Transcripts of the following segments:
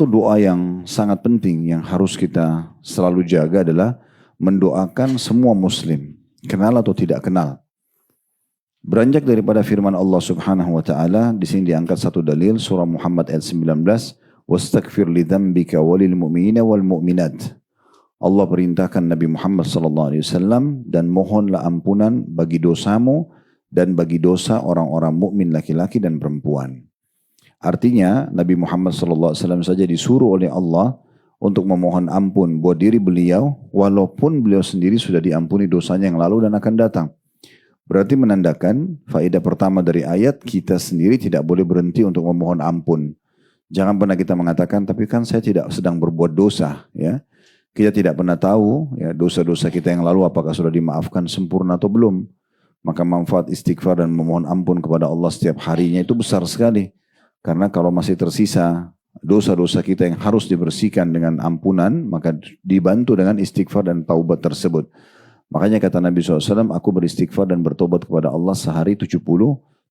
satu doa yang sangat penting yang harus kita selalu jaga adalah mendoakan semua muslim, kenal atau tidak kenal. Beranjak daripada firman Allah Subhanahu wa taala, di sini diangkat satu dalil surah Muhammad ayat 19, "Wastaghfir li dzambika walil mu'minina wal mu'minat." Allah perintahkan Nabi Muhammad sallallahu alaihi wasallam dan mohonlah ampunan bagi dosamu dan bagi dosa orang-orang mukmin laki-laki dan perempuan. Artinya Nabi Muhammad sallallahu alaihi wasallam saja disuruh oleh Allah untuk memohon ampun buat diri beliau walaupun beliau sendiri sudah diampuni dosanya yang lalu dan akan datang. Berarti menandakan faedah pertama dari ayat, kita sendiri tidak boleh berhenti untuk memohon ampun. Jangan pernah kita mengatakan, tapi kan saya tidak sedang berbuat dosa. Ya, kita tidak pernah tahu ya, dosa-dosa kita yang lalu apakah sudah dimaafkan sempurna atau belum. Maka manfaat istighfar dan memohon ampun kepada Allah setiap harinya itu besar sekali. Karena kalau masih tersisa dosa-dosa kita yang harus dibersihkan dengan ampunan, maka dibantu dengan istighfar dan taubat tersebut. Makanya kata Nabi SAW, aku beristighfar dan bertobat kepada Allah sehari 70,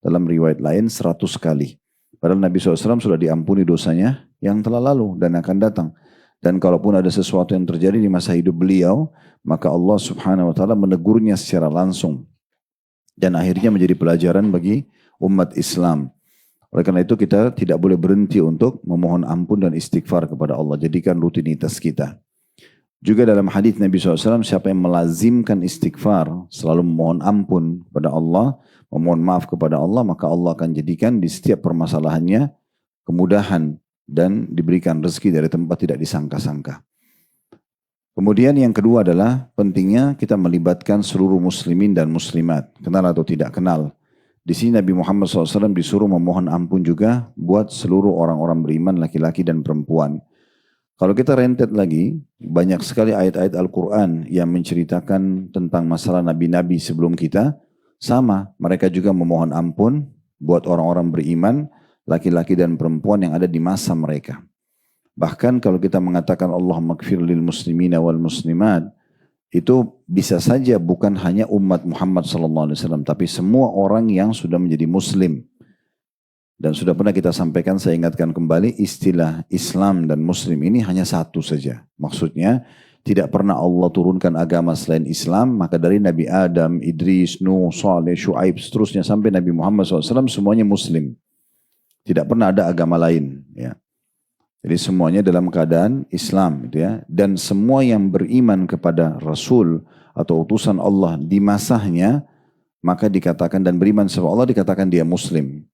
dalam riwayat lain 100 kali. Padahal Nabi SAW sudah diampuni dosanya yang telah lalu dan akan datang. Dan kalaupun ada sesuatu yang terjadi di masa hidup beliau, maka Allah Subhanahu wa taala menegurnya secara langsung. Dan akhirnya menjadi pelajaran bagi umat Islam. Oleh karena itu kita tidak boleh berhenti untuk memohon ampun dan istighfar kepada Allah. Jadikan rutinitas kita. Juga dalam hadis Nabi SAW, siapa yang melazimkan istighfar, selalu memohon ampun kepada Allah, memohon maaf kepada Allah, maka Allah akan jadikan di setiap permasalahannya kemudahan dan diberikan rezeki dari tempat tidak disangka-sangka. Kemudian yang kedua adalah pentingnya kita melibatkan seluruh muslimin dan muslimat, kenal atau tidak kenal. Di sini Nabi Muhammad SAW disuruh memohon ampun juga buat seluruh orang-orang beriman, laki-laki dan perempuan. Kalau kita rentet lagi, banyak sekali ayat-ayat Al-Quran yang menceritakan tentang masalah nabi-nabi sebelum kita. Sama, mereka juga memohon ampun buat orang-orang beriman, laki-laki dan perempuan yang ada di masa mereka. Bahkan kalau kita mengatakan Allahumma gfir lil muslimina wal muslimat, itu bisa saja bukan hanya umat Muhammad SAW, tapi semua orang yang sudah menjadi muslim. Dan sudah pernah kita sampaikan, saya ingatkan kembali, istilah Islam dan Muslim ini hanya satu saja. Maksudnya, tidak pernah Allah turunkan agama selain Islam, maka dari Nabi Adam, Idris, Nuh, Saleh, Shu'aib, seterusnya sampai Nabi Muhammad SAW, semuanya Muslim. Tidak pernah ada agama lain. Ya. Jadi semuanya dalam keadaan Islam. Gitu ya. Dan semua yang beriman kepada Rasul atau utusan Allah di masanya, maka dikatakan dan beriman sama Allah dikatakan dia Muslim.